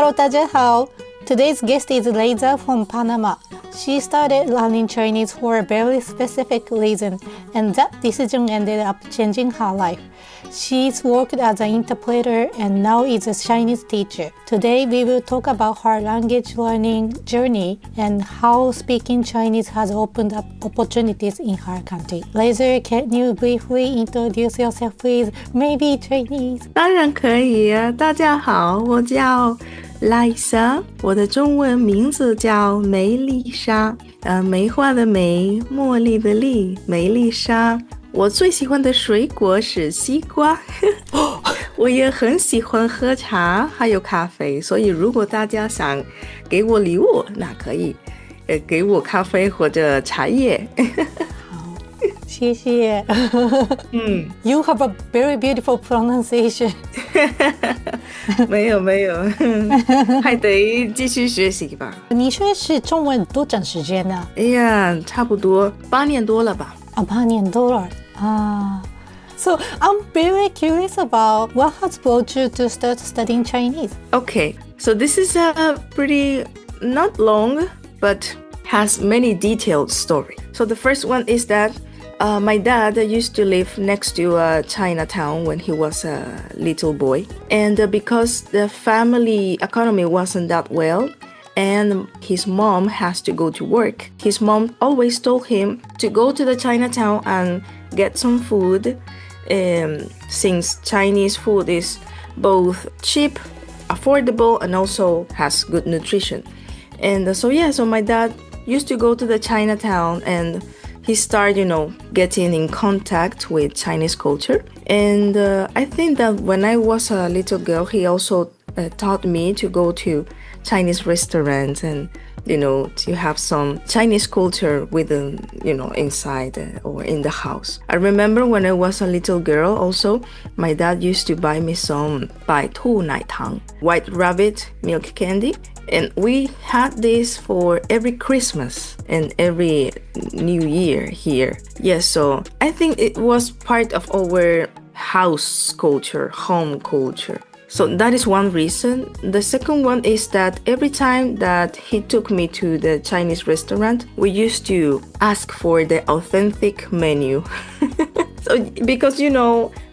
Hello, 大家好. Today's guest is Layza from Panama. She started learning Chinese for a very specific reason, and that decision ended up changing her life. She's worked as an interpreter and now is a Chinese teacher. Today, we will talk about her language learning journey and how speaking Chinese has opened up opportunities in her country. Layza, can you briefly introduce yourself, please? Maybe Chinese. 当然可以啊，大家好，我叫 Layza， 我的中文名字叫梅丽莎，梅花的梅，茉莉的莉，梅丽莎。我最喜欢的水果是西瓜，我也很喜欢喝茶，还有咖啡。所以如果大家想给我礼物，那可以，给我咖啡或者茶叶。好，谢谢。You have a very beautiful pronunciation. 没有，还得继续学习吧。你学习中文多长时间呢？哎呀，差不多8年多了吧。8年多了。So I'm very curious about what has brought you to start studying Chinese. Okay, so this is a pretty not long but has many detailed story. So the first one is that my dad used to live next to Chinatown when he was a little boy, and because the family economy wasn't that well and his mom has to go to work, his mom always told him to go to the Chinatown and get some food, since Chinese food is both cheap, affordable, and also has good nutrition. And so my dad used to go to the Chinatown and he started, getting in contact with Chinese culture. And I think that when I was a little girl, he also taught me to go to Chinese restaurants and to have some Chinese culture within, inside or in the house. I remember when I was a little girl also, my dad used to buy me some 白兔奶糖, white rabbit milk candy. And we had this for every Christmas and every New Year here. Yes, so I think it was part of our house culture, home culture. So that is one reason. The second one is that every time that he took me to the Chinese restaurant, we used to ask for the authentic menu. So because,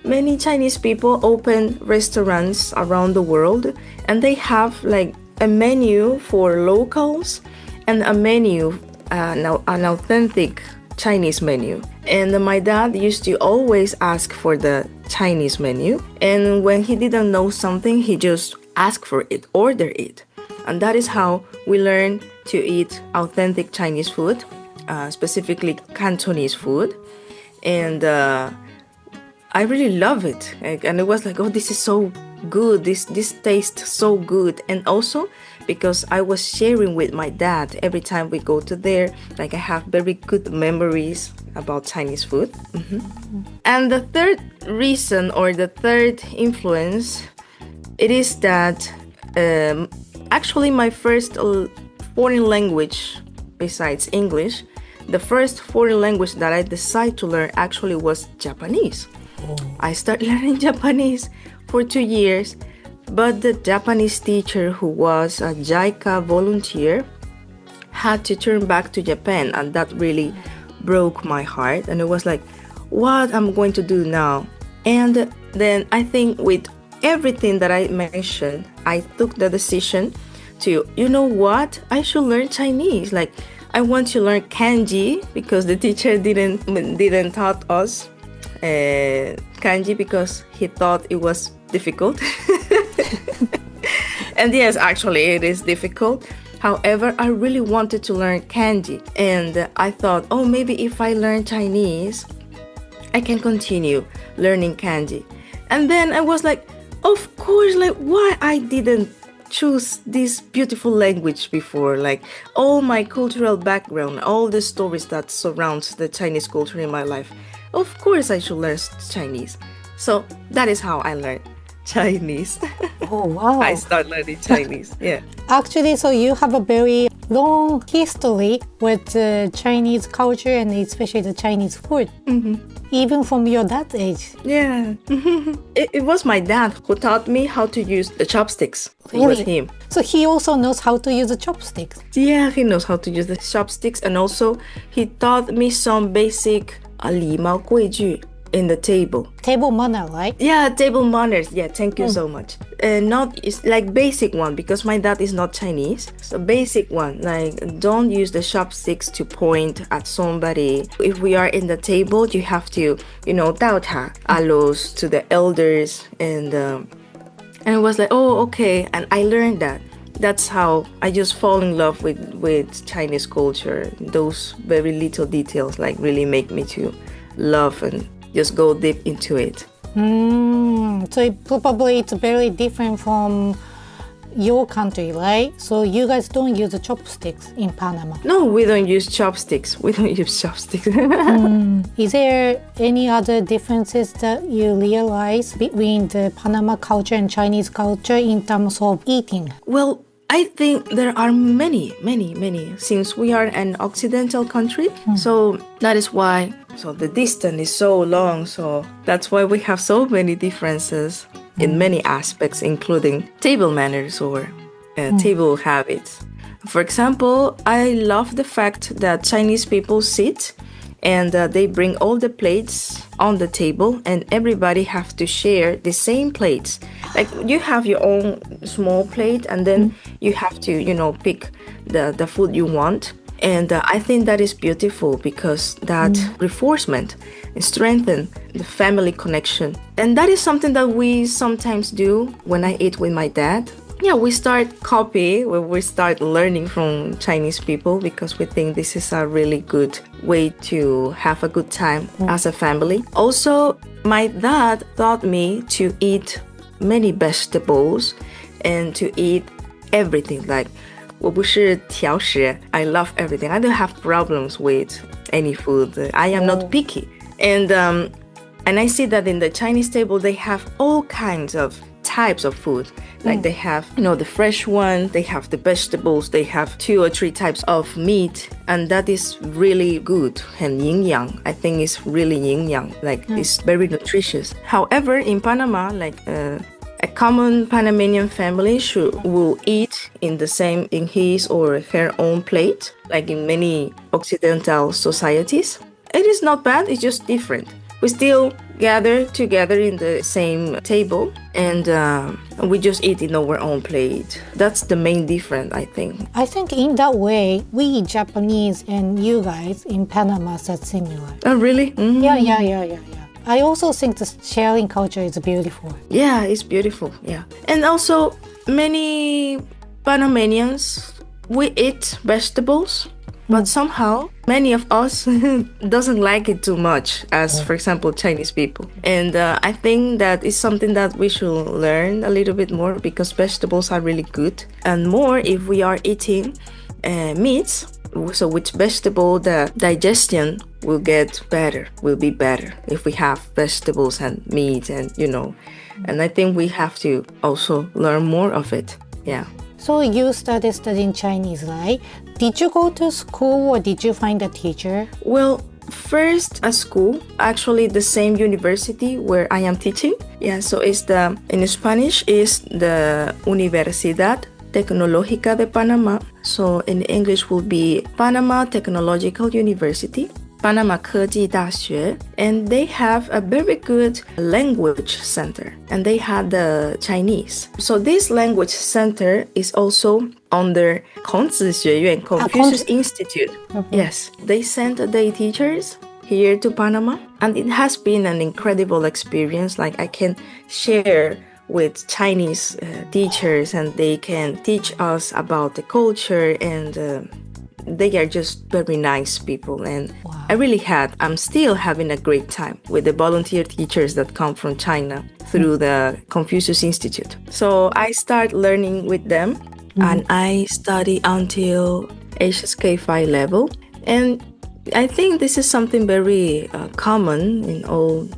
many Chinese people open restaurants around the world and they have like a menu for locals and a menu, an authentic Chinese menu. And my dad used to always ask for the Chinese menu. And when he didn't know something, he just asked for it, order it. And that is how we learned to eat authentic Chinese food, specifically Cantonese food. And I really love it. And it was like, oh, this is so good. This tastes so good. And also because I was sharing with my dad every time we go to there, like I have very good memories about Chinese food. And the third reason or the third influence, it is that actually my first foreign language besides English, the first foreign language that I decided to learn actually was Japanese. I started learning Japanese for 2 years, but the Japanese teacher who was a JICA volunteer had to turn back to Japan, and that really broke my heart. And it was like, what am I going to do now? And then I think with everything that I mentioned, I took the decision to, what? I should learn Chinese. Like, I want to learn kanji because the teacher didn't taught us kanji because he thought it was difficult. And yes, actually it is difficult. However, I really wanted to learn kanji, and I thought, oh, maybe if I learn Chinese, I can continue learning kanji. And then I was like, of course, like why I didn't choose this beautiful language before, like all my cultural background, all the stories that surround the Chinese culture in my life. Of course I should learn Chinese. So that is how I learned Chinese. Oh, wow. I started learning Chinese, yeah. Actually, so you have a very long history with the Chinese culture and especially the Chinese food. Even from your dad's age. Yeah. It was my dad who taught me how to use the chopsticks. It was him. So he also knows how to use the chopsticks. Yeah, he knows how to use the chopsticks, and also he taught me some basic 礼貌规矩 in the table. Table manner, right? Yeah, table manners. Yeah, thank you so much. It's like basic one because my dad is not Chinese. So basic one, like don't use the chopsticks to point at somebody. If we are in the table, you have to, 倒茶 alos to the elders, and it was like, oh, okay, and I learned that. That's how I just fall in love with Chinese culture. Those very little details like really make me to love and just go deep into it. So it's very different from your country, right? So you guys don't use the chopsticks in Panama. No, we don't use chopsticks. We don't use chopsticks. Is there any other differences that you realize between the Panama culture and Chinese culture in terms of eating? Well, I think there are many, since we are an Occidental country. So that is why, so the distance is so long. So that's why we have so many differences in many aspects, including table manners or table habits. For example, I love the fact that Chinese people sit and they bring all the plates on the table and everybody have to share the same plates. Like you have your own small plate and then you have to, pick the food you want. And I think that is beautiful because that reinforcement strengthens the family connection. And that is something that we sometimes do when I eat with my dad. Yeah, we start copying, we start learning from Chinese people because we think this is a really good way to have a good time as a family. Also, my dad taught me to eat many vegetables and to eat everything. Like, 我不是挑食, I love everything. I don't have problems with any food. I am not picky. And I see that in the Chinese table, they have all kinds of types of food. Like they have, the fresh one, they have the vegetables, they have 2 or 3 types of meat. And that is really good. 很营养. I think it's really 营养. Like it's very nutritious. However, in Panama, like a common Panamanian family will eat in his or her own plate, like in many Occidental societies. It is not bad, it's just different. We still gather together in the same table and we just eat in our own plate. That's the main difference, I think. I think in that way, we Japanese and you guys in Panama are similar. Oh, really? Mm-hmm. Yeah. I also think the sharing culture is beautiful. Yeah, it's beautiful. Yeah. And also, many Panamanians, we eat vegetables, but somehow many of us doesn't like it too much as, for example, Chinese people. And I think that is something that we should learn a little bit more because vegetables are really good. And more if we are eating meats. So with vegetable, the digestion will be better if we have vegetables and meat and, and I think we have to also learn more of it. Yeah. So you started studying Chinese, right? Did you go to school or did you find a teacher? Well, first at school, actually the same university where I am teaching. Yeah, so in Spanish is the Universidad Tecnológica de Panamá. So in English will be Panama Technological University, Panama 科技大学, and they have a very good language center, and they had the Chinese. So this language center is also under 孔子学院, Confucius Institute. Yes, they sent their teachers here to Panama, and it has been an incredible experience. Like I can share with Chinese teachers and they can teach us about the culture and they are just very nice people and wow. I'm still having a great time with the volunteer teachers that come from China through the Confucius Institute. So I start learning with them and I study until HSK5 level, and I think this is something very common in all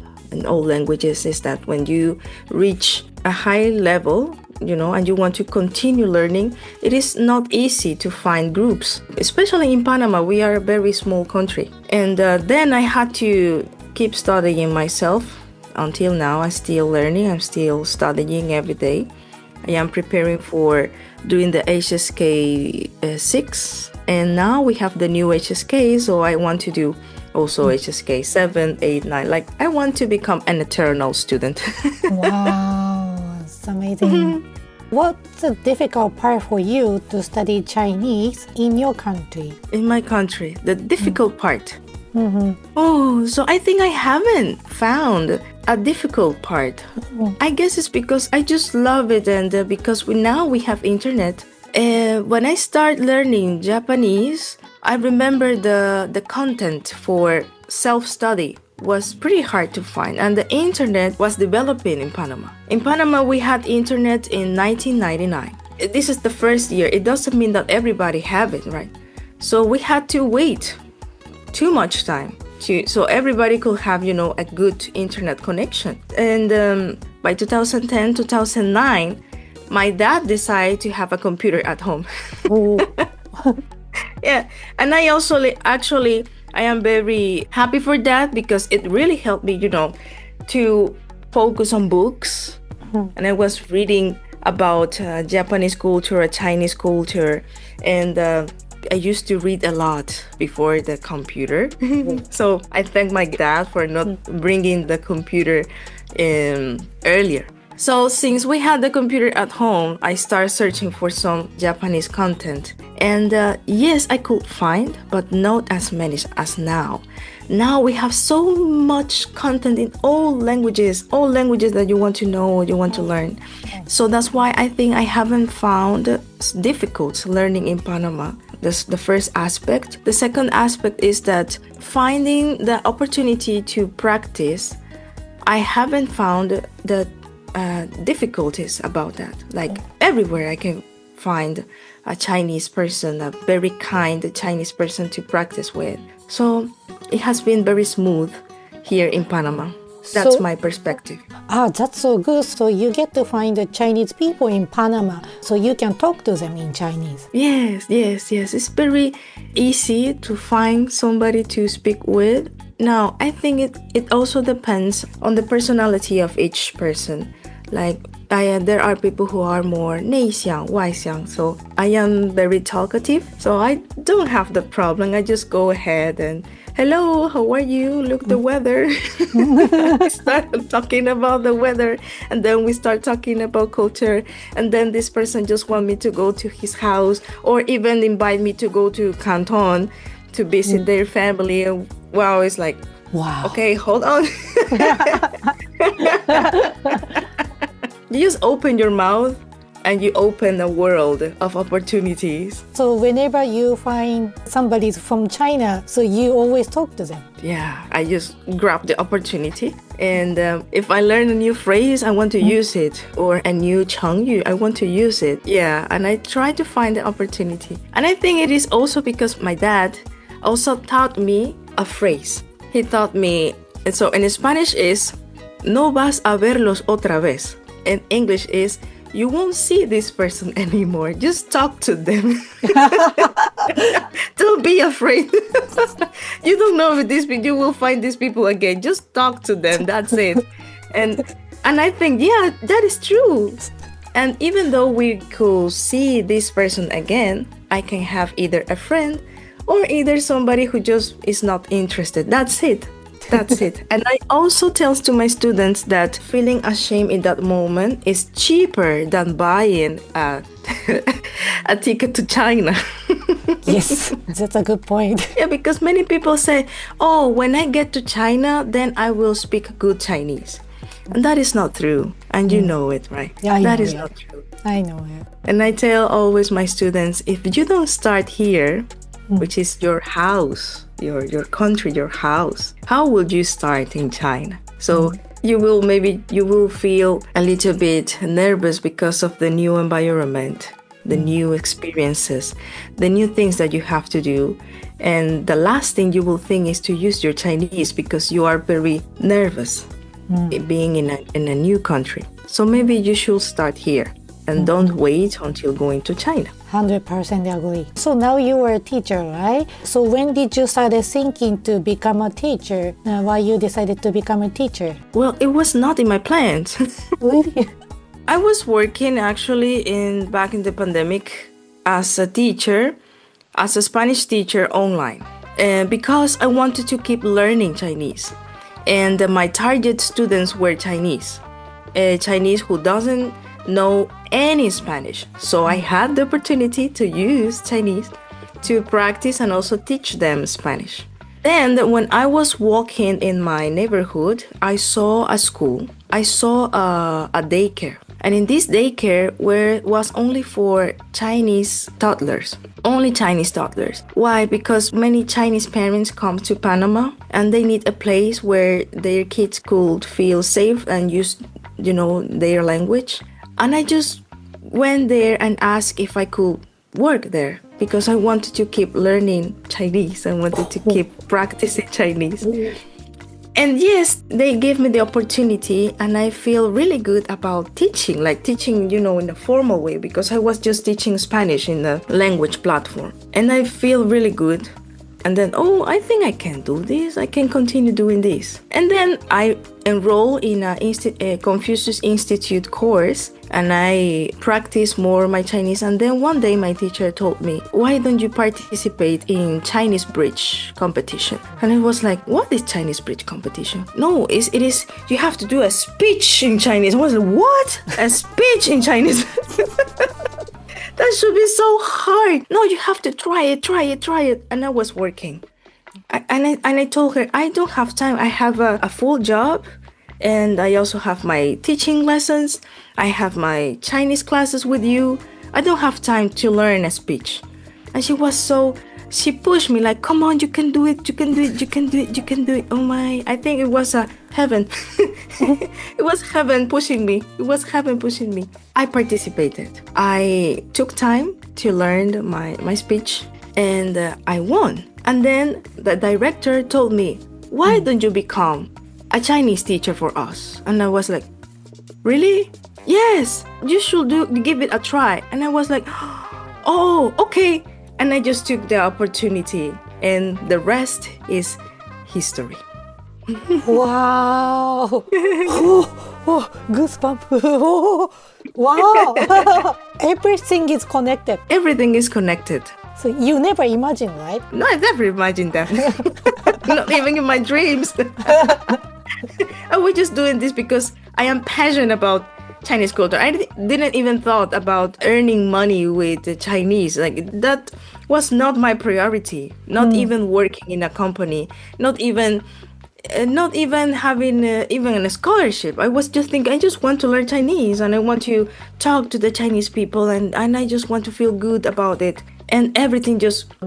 languages, is that when you reach a high level, and you want to continue learning, it is not easy to find groups. Especially in Panama, we are a very small country. And then I had to keep studying myself. Until now, I'm still learning. I'm still studying every day. I am preparing for doing the HSK 6. And now we have the new HSK, so I want to do also HSK 7, 8, 9. Like, I want to become an eternal student. Wow, it's amazing. What's the difficult part for you to study Chinese in your country? In my country, the difficult part. Oh, so I think I haven't found a difficult part. I guess it's because I just love it, and because now we have internet. When I start learning Japanese, I remember the content for self-study was pretty hard to find, and the internet was developing in Panama. In Panama, we had internet in 1999. This is the first year. It doesn't mean that everybody have it, right? So we had to wait too much time so everybody could have, a good internet connection. And by 2010, 2009, my dad decided to have a computer at home. Yeah, and I also actually I am very happy for that, because it really helped me, to focus on books. And I was reading about Japanese culture, Chinese culture, and I used to read a lot before the computer. So I thank my dad for not bringing the computer earlier. So since we had the computer at home, I started searching for some Japanese content. And yes, I could find, but not as many as now. Now we have so much content in all languages that you want to know, you want to learn. So that's why I think I haven't found difficult learning in Panama. That's the first aspect. The second aspect is that finding the opportunity to practice, I haven't found the difficulties about that. Like everywhere I can find a Chinese person, a very kind Chinese person to practice with. So it has been very smooth here in Panama. That's my perspective. That's so good. So you get to find the Chinese people in Panama, so you can talk to them in Chinese. Yes. It's very easy to find somebody to speak with. Now, I think it also depends on the personality of each person. Like, there are people who are more 内向, 外向. So I am very talkative. So I don't have the problem. I just go ahead and, hello, how are you? Look, the weather. We start talking about the weather, and then we start talking about culture. And then this person just want me to go to his house, or even invite me to go to Canton to visit their family. And wow, it's like, wow. Okay, hold on. You just open your mouth and you open a world of opportunities. So whenever you find somebody from China, so you always talk to them. Yeah, I just grab the opportunity. And if I learn a new phrase, I want to use it. Or a new 成语, I want to use it. Yeah, and I try to find the opportunity. And I think it is also because my dad also taught me a phrase. He taught me, and so in Spanish is, no vas a verlos otra vez. In English is, you won't see this person anymore. Just talk to them. Don't be afraid. You don't know if you will find these people again. Just talk to them. That's it. And I think, yeah, that is true. And even though we could see this person again, I can have either a friend or either somebody who just is not interested. That's it. And I also tell to my students that feeling ashamed in that moment is cheaper than buying a ticket to China. Yes, that's a good point. Yeah, because many people say, oh, when I get to China, then I will speak good Chinese. And that is not true. And you know it, right? Yeah, that is not true. I know it. And I tell always my students, if you don't start here, which is your house, your country, your house, how would you start in China? So you will feel a little bit nervous because of the new environment, the new experiences, the new things that you have to do. And the last thing you will think is to use your Chinese because you are very nervous being in a new country. So maybe you should start here. and don't wait until going to China. 100% agree. So now you are a teacher, right? So when did you start thinking to become a teacher? Why you decided to become a teacher? Well, it was not in my plans. Really? I was working actually back in the pandemic as a teacher, as a Spanish teacher online, because I wanted to keep learning Chinese. And my target students were Chinese who doesn't know any Spanish. So I had the opportunity to use Chinese to practice and also teach them Spanish. Then when I was walking in my neighborhood, I saw a school. I saw a daycare. And in this daycare was only for Chinese toddlers. Only Chinese toddlers. Why? Because many Chinese parents come to Panama and they need a place where their kids could feel safe and use, their language. And I just went there and asked if I could work there because I wanted to keep learning Chinese. I wanted to keep practicing Chinese. And yes, they gave me the opportunity and I feel really good about teaching, in a formal way because I was just teaching Spanish in the language platform. And I feel really good. And then, I think I can do this. I can continue doing this. And then I enrolled in a Confucius Institute course and I practiced more my Chinese. And then one day my teacher told me, why don't you participate in Chinese bridge competition? And I was like, what is Chinese bridge competition? No, it is, you have to do a speech in Chinese. I was like, what? A speech in Chinese? That should be so hard. No, you have to try it. And I was working. I told her, I don't have time. I have a full job. And I also have my teaching lessons. I have my Chinese classes with you. I don't have time to learn a speech. And she pushed me like, come on, you can do it. Oh my, I think it was heaven. It was heaven pushing me. I participated. I took time to learn my speech and I won. And then the director told me, why don't you become a Chinese teacher for us? And I was like, really? Yes, you should give it a try. And I was like, oh, okay. And I just took the opportunity and the rest is history. Wow. Goosebumps. Wow. Everything is connected. Everything is connected. So you never imagined, right? No, I never imagined that. Not even in my dreams. I was just doing this because I am passionate about Chinese culture. I didn't even thought about earning money with the Chinese. Like that was not my priority. Not even working in a company. Not even having even a scholarship. I was just thinking, I just want to learn Chinese and I want to talk to the Chinese people and I just want to feel good about it. And everything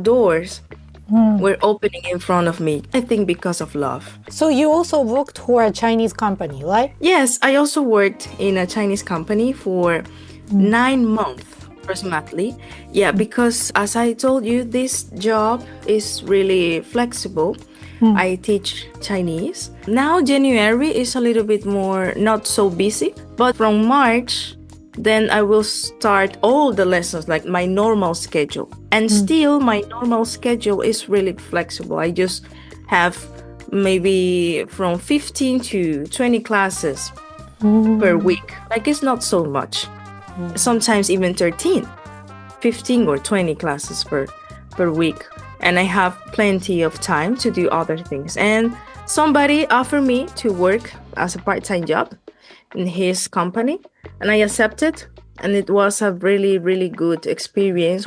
doors were opening in front of me, I think because of love. So you also worked for a Chinese company, right? Yes, I also worked in a Chinese company for 9 months, approximately. Yeah, because as I told you, this job is really flexible. I teach Chinese. Now January is a little bit more not so busy, but from March, then I will start all the lessons like my normal schedule. And still my normal schedule is really flexible. I just have maybe from 15 to 20 classes per week. Like it's not so much. Sometimes even 15 or 20 classes per week. And I have plenty of time to do other things. And somebody offered me to work as a part-time job in his company. And I accepted. And it was a really, really good experience.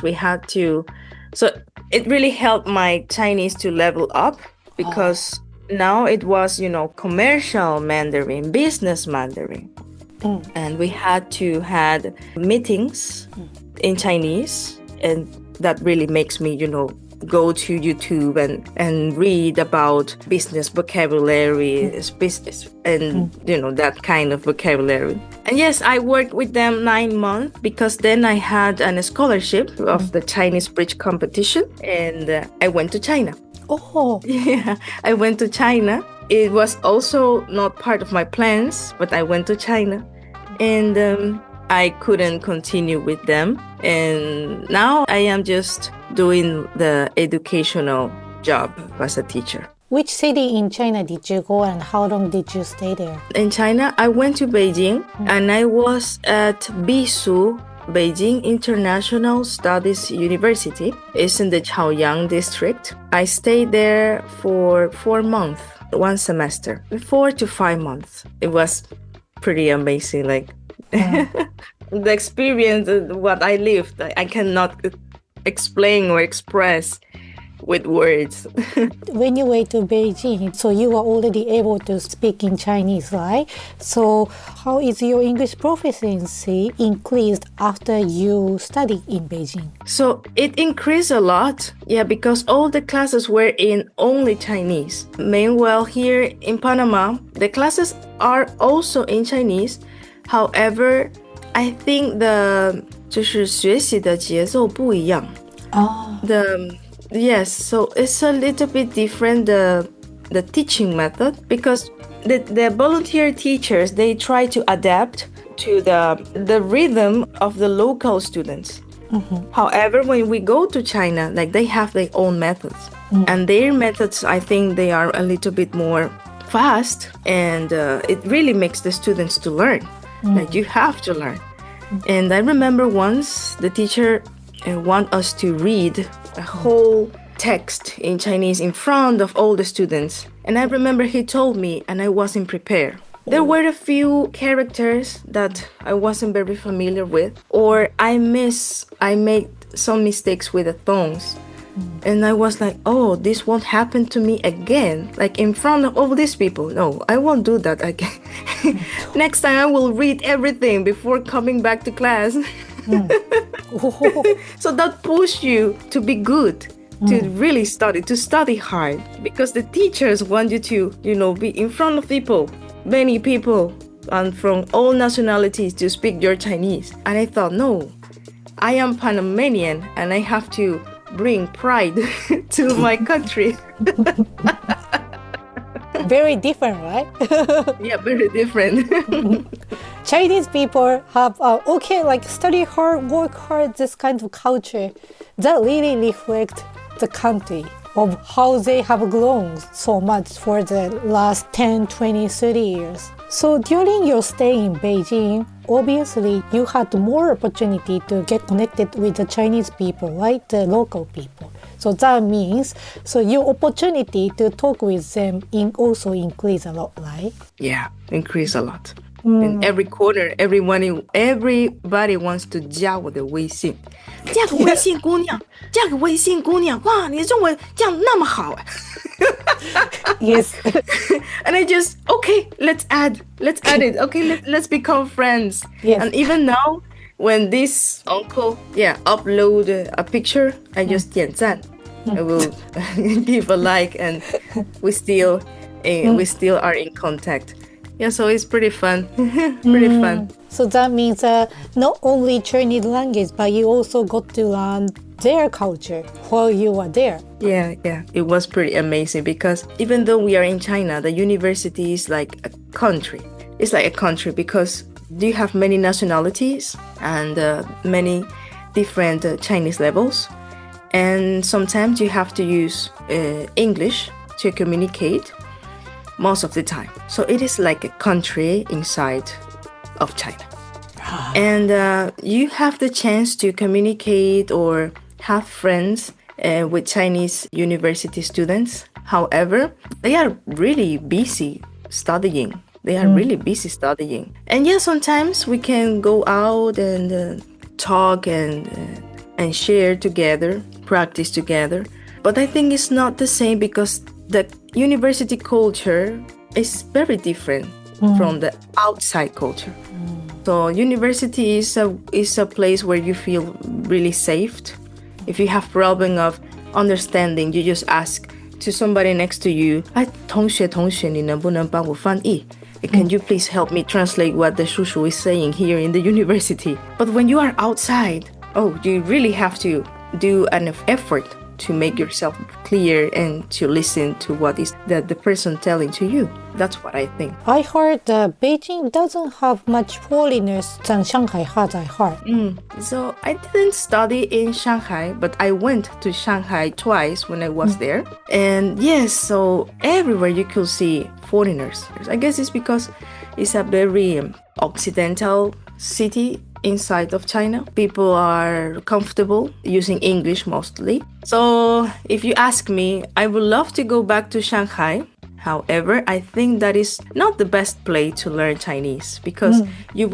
So it really helped my Chinese to level up because now it was, commercial Mandarin, business Mandarin. And we had to had meetings in Chinese. And that really makes me, go to YouTube and read about business vocabulary, business, and that kind of vocabulary. And yes, I worked with them 9 months because then I had a scholarship of the Chinese bridge competition, and I went to China. Oh, yeah, I went to China. It was also not part of my plans, but I went to China, and I couldn't continue with them. And now I am just doing the educational job as a teacher. Which city in China did you go and how long did you stay there? In China, I went to Beijing and I was at BISU, Beijing International Studies University. It's in the Chaoyang district. I stayed there for 4 months, 1 semester, 4 to 5 months. It was pretty amazing. Like the experience, what I lived, I cannot explain or express with words. When you went to Beijing, so you were already able to speak in Chinese, right? So how is your English proficiency increased after you studied in Beijing? So it increased a lot, because all the classes were in only Chinese. Meanwhile, here in Panama, the classes are also in Chinese. However, I think the 就是学习的节奏不一样。Yes, so it's a little bit different, the teaching method, because the volunteer teachers, they try to adapt to the rhythm of the local students. However, when we go to China, like they have their own methods. And their methods, I think they are a little bit more fast, and it really makes the students to learn. Like you have to learn. And I remember once the teacher want us to read a whole text in Chinese in front of all the students. And I remember he told me, and I wasn't prepared. There were a few characters that I wasn't very familiar with, or I made some mistakes with the tones. And I was like, oh, this won't happen to me again, like in front of all these people. No, I won't do that again. Next time I will read everything before coming back to class. So that pushed you to be good, to really study hard, because the teachers want you to, be in front of people, many people, and from all nationalities to speak your Chinese. And I thought, no, I am Panamanian and I have to bring pride to my country. Very different, right? Yeah, very different. Chinese people have, study hard, work hard, this kind of culture that really reflect the country of how they have grown so much for the last 10, 20, 30 years. So during your stay in Beijing, obviously you had more opportunity to get connected with the Chinese people, right? The local people. So that means, your opportunity to talk with them also increase a lot, right? Yeah, increase a lot. In every corner, everybody wants to 加我的微信，加个微信姑娘，加个微信姑娘，哇，你中文这样那么好啊！ Yes. And I just, okay, let's add it. Okay, let's become friends. Yes. And even now, when this uncle, upload a picture, I just 点赞. I will give a like, and we still are in contact. Yeah, so it's pretty fun. Pretty fun. So that means not only Chinese language, but you also got to learn their culture while you were there. Yeah. It was pretty amazing, because even though we are in China, the university is like a country. It's like a country because you have many nationalities and many different Chinese levels. And sometimes you have to use English to communicate most of the time. So it is like a country inside of China. And you have the chance to communicate or have friends with Chinese university students. However, they are really busy studying. And sometimes we can go out and talk and share together, practice together. But I think it's not the same because the university culture is very different from the outside culture. So university is a place where you feel really safe. If you have problem of understanding, you just ask to somebody next to you, 同学，你能不能帮我翻译? Can you please help me translate what the shushu is saying here in the university? But when you are outside, you really have to do an effort to make yourself clear and to listen to what is the person telling to you. That's what I think. I heard that Beijing doesn't have much foreigners than Shanghai has, I heard. So I didn't study in Shanghai, but I went to Shanghai twice when I was there. And yes, so everywhere you could see foreigners. I guess it's because it's a very occidental city inside of China. People are comfortable using English mostly. So if you ask me, I would love to go back to Shanghai. However, I think that is not the best place to learn Chinese because you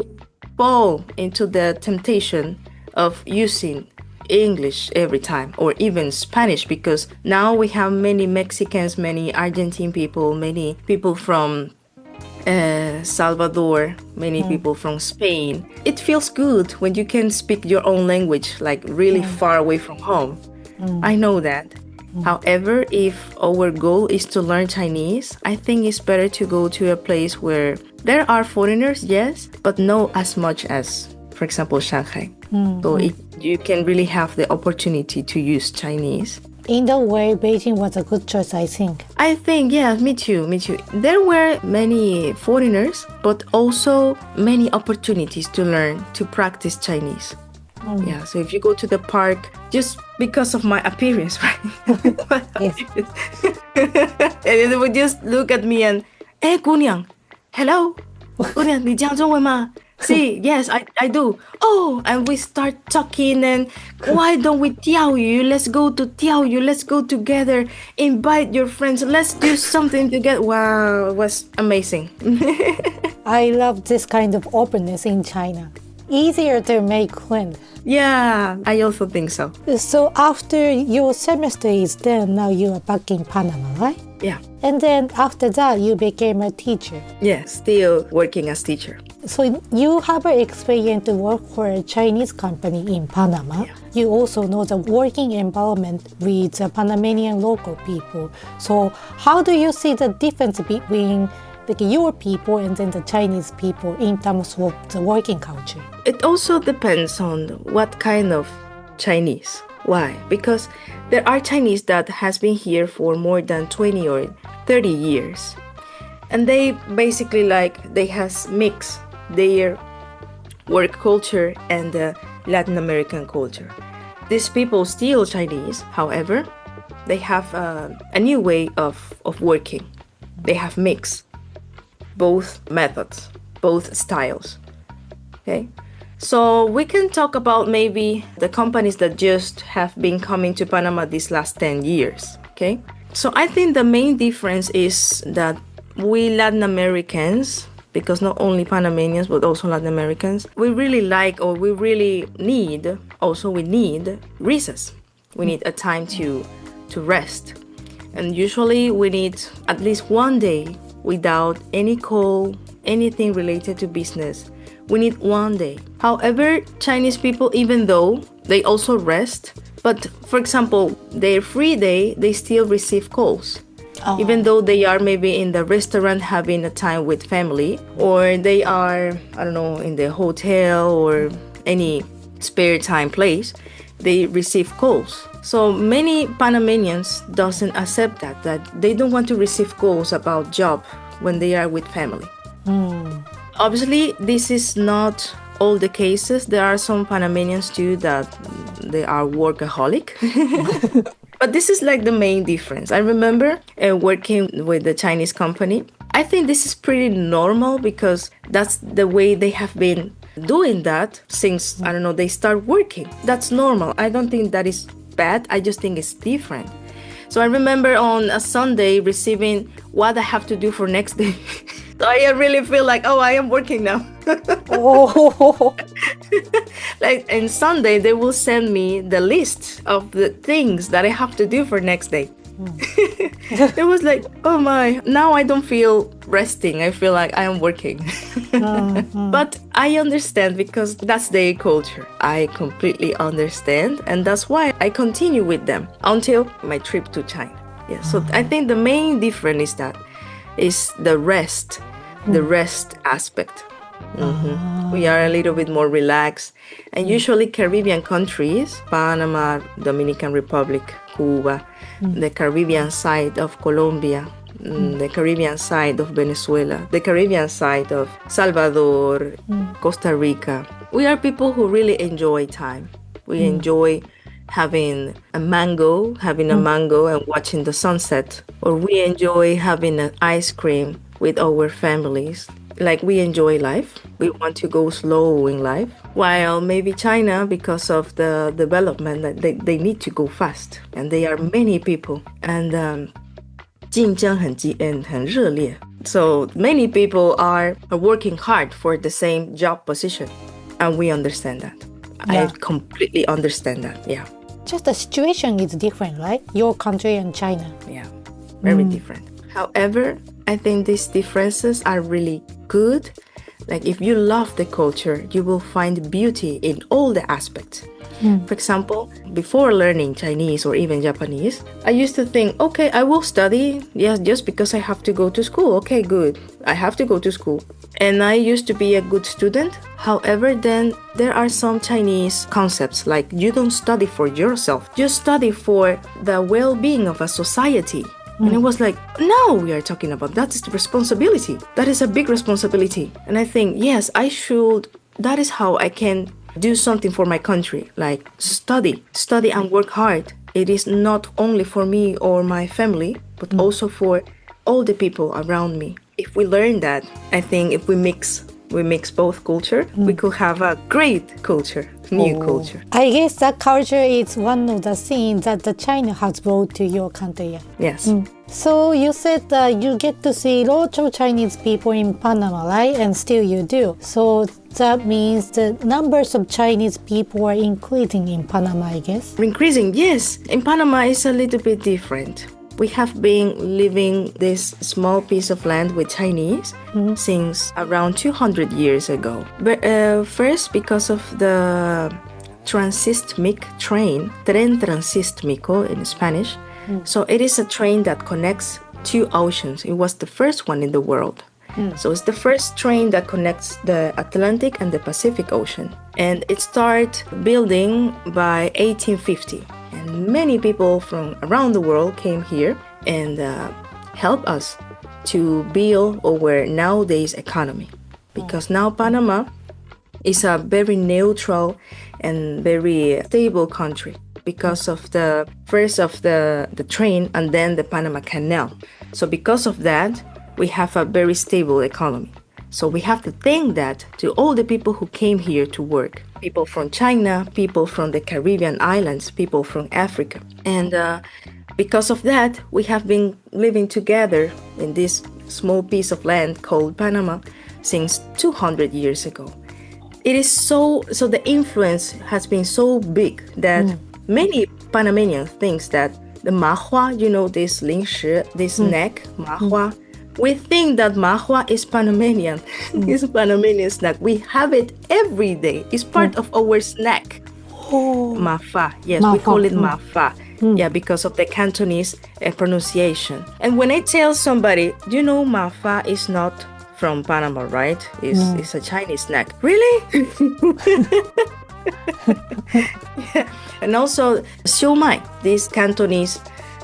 fall into the temptation of using English every time or even Spanish, because now we have many Mexicans, many Argentine people, many people from Salvador, many people from Spain. It feels good when you can speak your own language, like really far away from home. I know that. However, if our goal is to learn Chinese, I think it's better to go to a place where there are foreigners, yes, but not as much as, for example, Shanghai. So you can really have the opportunity to use Chinese. In that way, Beijing was a good choice, I think. I think, yeah, me too. There were many foreigners, but also many opportunities to learn, to practice Chinese. Yeah, so if you go to the park, just because of my appearance, right? Yes. And they would just look at me and, 姑娘, hello? 姑娘, 你讲中文吗? See, yes, I do. Oh, and we start talking and why don't we 钓鱼? Let's go to 钓鱼. Let's go together. Invite your friends. Let's do something together. Wow, it was amazing. I love this kind of openness in China. Easier to make friends. Yeah, I also think so. So after your semester is done, now you are back in Panama, right? Yeah. And then after that, you became a teacher. Yeah, still working as teacher. So you have an experience to work for a Chinese company in Panama. Yeah. You also know the working environment with the Panamanian local people. So how do you see the difference between your people and then the Chinese people in terms of the working culture? It also depends on what kind of Chinese. Why? Because there are Chinese that has been here for more than 20 or 30 years. And they basically they has mixed their work culture and the Latin American culture. These people still Chinese, however, they have a new way of working. They have mixed both methods, both styles. Okay, so we can talk about maybe the companies that just have been coming to Panama these last 10 years. Okay, so I think the main difference is that we Latin Americans, because not only Panamanians but also Latin Americans, we really like, or we really need, also we need recess. We need a time to rest, and usually we need at least one day without any call, anything related to business. We need one day. However, Chinese people, even though they also rest, but for example, their free day, they still receive calls. Oh. Even though they are maybe in the restaurant having a time with family, or they are, I don't know, in the hotel or any spare time place, they receive calls. So many Panamanians doesn't accept that they don't want to receive calls about job when they are with family. Obviously, this is not all the cases. There are some Panamanians too that they are workaholic. But this is the main difference. I remember working with the Chinese company. I think this is pretty normal because that's the way they have been doing that since, I don't know, they start working. That's normal. I don't think that is bad. I just think it's different. So I remember on a Sunday receiving what I have to do for next day. So I really feel like, oh, I am working now. Oh. And Sunday, they will send me the list of the things that I have to do for next day. It was like, oh my, now I don't feel resting. I feel like I am working. But I understand because that's their culture. I completely understand. And that's why I continue with them until my trip to China. Yeah, so I think the main difference is the rest aspect. We are a little bit more relaxed. And usually Caribbean countries, Panama, Dominican Republic, Cuba, the Caribbean side of Colombia, the Caribbean side of Venezuela, the Caribbean side of Salvador, Costa Rica. We are people who really enjoy time. We enjoy having a mango and watching the sunset. Or we enjoy having an ice cream with our families. Like, we enjoy life. We want to go slow in life. While maybe China, because of the development, they need to go fast. And they are many people. And 竞争很热烈. So many people are working hard for the same job position. And we understand that. Yeah. I completely understand that. Yeah. Just the situation is different, right? Your country and China. Yeah. Very different. However, I think these differences are really good. Like, if you love the culture, you will find beauty in all the aspects. For example, before learning Chinese or even Japanese, I used to think, okay, I will study, yes, just because I have to go to school. Okay, good. I have to go to school. And I used to be a good student. However, then there are some Chinese concepts, like you don't study for yourself. You study for the well-being of a society. And it was like, no, we are talking about that is the responsibility. That is a big responsibility. And I think, yes, I should. That is how I can do something for my country, like study and work hard. It is not only for me or my family, but also for all the people around me. If we learn that, I think if we mix both culture, we could have a great culture, new culture. I guess that culture is one of the things that the China has brought to your country. Yes. So you said that you get to see lots of Chinese people in Panama, right? And still you do. So that means the numbers of Chinese people are increasing in Panama, I guess. Increasing, yes. In Panama, it's a little bit different. We have been living this small piece of land with Chinese since around 200 years ago. But first, because of the transístmic train, tren transístmico in Spanish. So it is a train that connects two oceans. It was the first one in the world. So it's the first train that connects the Atlantic and the Pacific Ocean. And it started building by 1850. And many people from around the world came here and helped us to build our nowadays economy. Because now Panama is a very neutral and very stable country because of the first of the train and then the Panama Canal. So because of that, we have a very stable economy. So we have to thank that to all the people who came here to work. People from China, people from the Caribbean islands, people from Africa. And because of that, we have been living together in this small piece of land called Panama since 200 years ago. It is so the influence has been so big that many Panamanians think that the mahua, you know, this 零食, this snack, mahua, we think that mahua is Panamanian. It's a Panamanian snack. We have it every day. It's part of our snack. Mafa. Yes, we call it mafa. Yeah, because of the Cantonese pronunciation. And when I tell somebody, you know, mafa is not from Panama, right? It's a Chinese snack. Really? Yeah. And also, siu mai, this Cantonese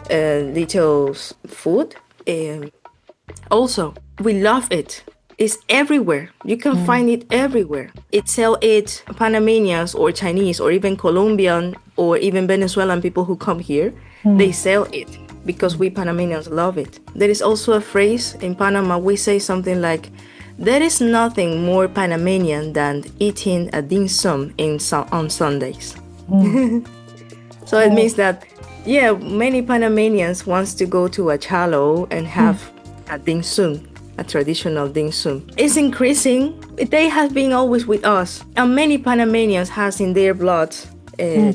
little food. Also, we love it. It's everywhere. You can find it everywhere. It sell it Panamanians or Chinese or even Colombian or even Venezuelan people who come here. They sell it because we Panamanians love it. There is also a phrase in Panama. We say something like, there is nothing more Panamanian than eating a dim sum on Sundays. So it means that, yeah, many Panamanians wants to go to a chalo and have a dim sum, a traditional dim sum. It's increasing. They have been always with us. And many Panamanians has in their blood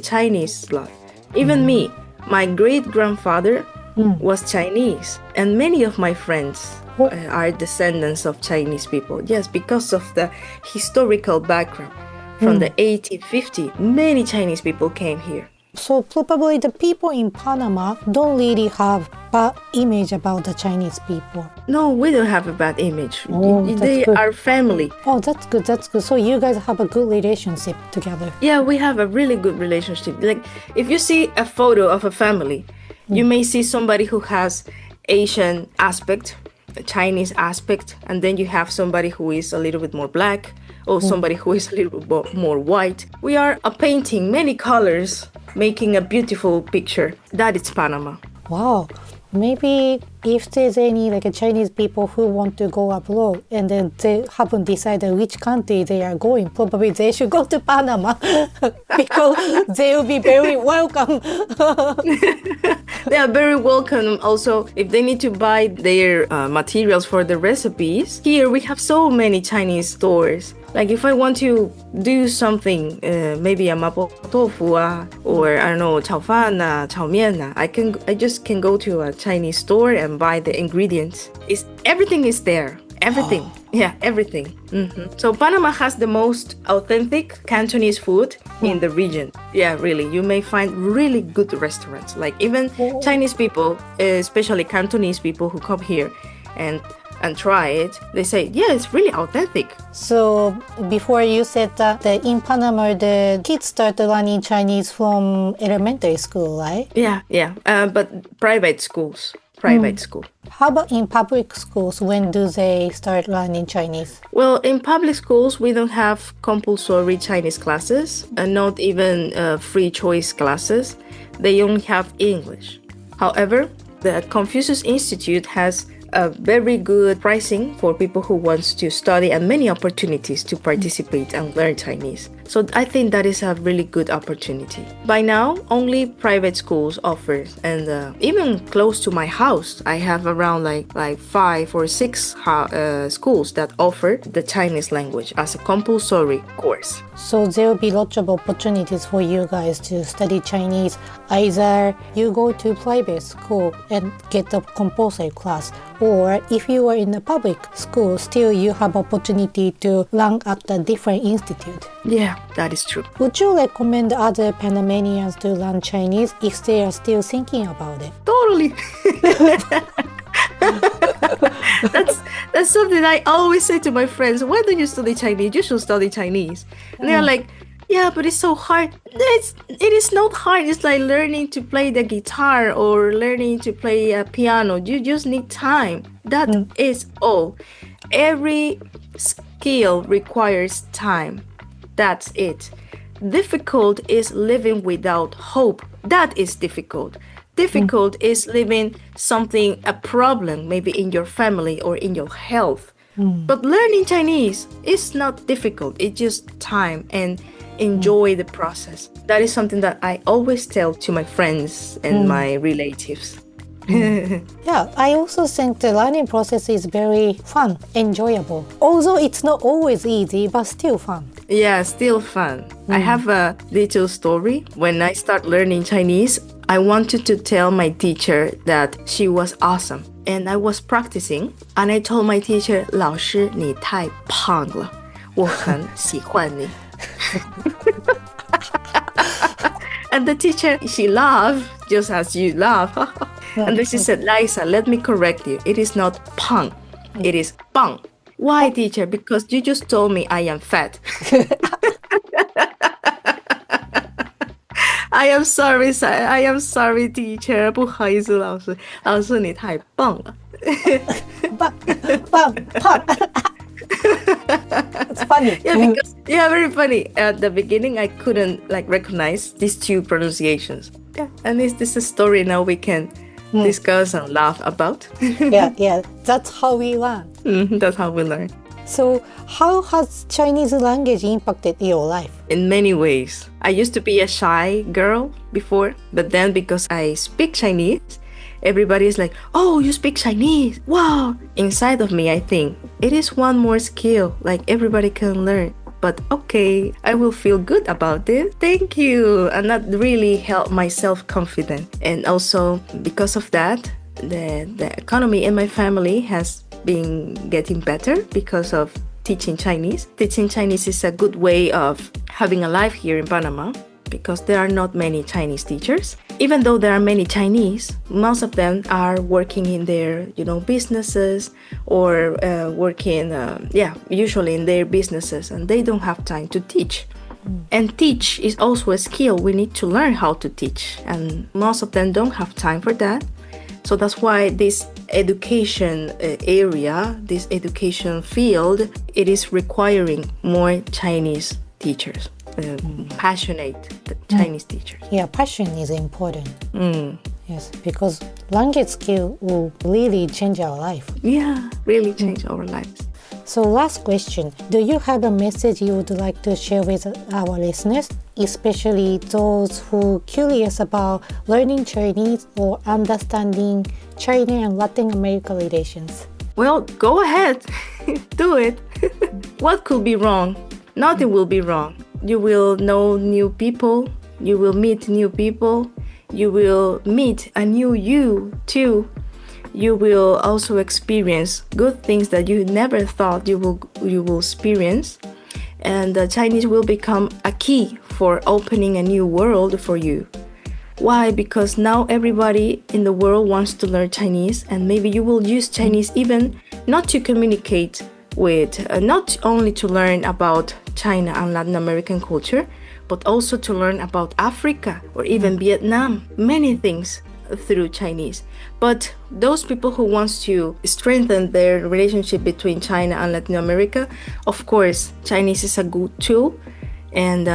Chinese blood. Even me, my great-grandfather was Chinese. And many of my friends are descendants of Chinese people. Yes, because of the historical background. From the 1850, many Chinese people came here. So probably the people in Panama don't really have bad image about the Chinese people. No, we don't have a bad image. Oh, They that's good. are family. Oh, that's good. That's good. So you guys have a good relationship together. Yeah, we have a really good relationship. Like if you see a photo of a family, you may see somebody who has Asian aspect, a Chinese aspect, and then you have somebody who is a little bit more black, or somebody who is a little bit more white. We are a painting many colors, making a beautiful picture. That is Panama. Wow. Maybe if there's any like a Chinese people who want to go abroad and then they haven't decided which country they are going, probably they should go to Panama because they will be very welcome. They are very welcome. Also, if they need to buy their materials for the recipes, here we have so many Chinese stores. Like if I want to do something, maybe a mapo tofu or I don't know, 炒饭炒面I just can go to a Chinese store and buy the ingredients. Everything is there. Everything. Yeah, everything. So Panama has the most authentic Cantonese food in the region. Yeah, really. You may find really good restaurants. Like even Chinese people, especially Cantonese people who come here and try it, they say, yeah, it's really authentic. So before you said that in Panama the kids start learning Chinese from elementary school, right? Yeah. But private schools. School. How about in public schools? When do they start learning Chinese? Well, in public schools, we don't have compulsory Chinese classes and not even free choice classes. They only have English. However, the Confucius Institute has a very good pricing for people who wants to study and many opportunities to participate and learn Chinese. So I think that is a really good opportunity. By now, only private schools offer, and even close to my house, I have around like 5 or 6 schools that offer the Chinese language as a compulsory course. So there will be lots of opportunities for you guys to study Chinese. Either you go to private school and get a compulsory class, or if you are in a public school, still you have opportunity to learn at a different institute. Yeah, that is true. Would you recommend other Panamanians to learn Chinese if they are still thinking about it? Totally. That's something I always say to my friends. Why don't you study Chinese? You should study Chinese. And they're like, yeah, but it's so hard. It is not hard. It's like learning to play the guitar or learning to play a piano. You just need time. That is all. Every skill requires time. That's it. Difficult is living without hope. That is difficult. Difficult is living something, a problem, maybe in your family or in your health. But learning Chinese is not difficult. It's just time and enjoy the process. That is something that I always tell to my friends and my relatives. Yeah, I also think the learning process is very fun, enjoyable. Although it's not always easy, but still fun. Yeah, still fun. I have a little story. When I start learning Chinese, I wanted to tell my teacher that she was awesome. And I was practicing, and I told my teacher, 老师你太胖了，我很喜欢你。And the teacher, she laughed, just as you laugh. And then she said, Layza, let me correct you. It is not pang, it is bang. Why, teacher? Because you just told me I am fat. I am sorry, teacher. 不好意思，老师，老师你太棒了。棒。It's funny. Yeah, very funny. At the beginning, I couldn't recognize these two pronunciations. Yeah, and this is a story now we can discuss and laugh about. Yeah, that's how we learn. That's how we learn. So, how has Chinese language impacted your life? In many ways. I used to be a shy girl before, but then because I speak Chinese, everybody is like, oh, you speak Chinese. Wow. Inside of me, I think it is one more skill like everybody can learn. But okay, I will feel good about it. Thank you. And that really helped my self-confidence. And also because of that, the economy in my family has been getting better because of teaching Chinese. Teaching Chinese is a good way of having a life here in Panama. because there are not many Chinese teachers. Even though there are many Chinese, most of them are working in their, businesses or working, usually in their businesses, and they don't have time to teach. And teach is also a skill. We need to learn how to teach, and most of them don't have time for that. So that's why this education area, this education field, it is requiring more Chinese teachers, passionate Chinese teachers. Yeah, passion is important. Yes, because language skill will really change our life. Yeah, really change our lives. So last question, do you have a message you would like to share with our listeners, especially those who are curious about learning Chinese or understanding China and Latin America relations? Well, go ahead, do it. What could be wrong? Nothing will be wrong. You will know new people, you will meet new people, you will meet a new you too. You will also experience good things that you never thought you will experience. And Chinese will become a key for opening a new world for you. Why? Because now everybody in the world wants to learn Chinese, and maybe you will use Chinese even not to communicate with, not only to learn about China and Latin American culture, but also to learn about Africa or even Vietnam, many things through Chinese. But those people who want to strengthen their relationship between China and Latin America, of course, Chinese is a good tool, and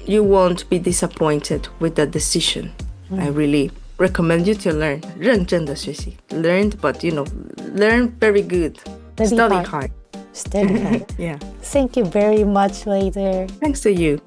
you won't be disappointed with the decision. I really recommend you to learn. 认真的学习. Learn, but learn very good. Study hard. Study hard. Yeah. Thank you very much, Layza. Thanks to you.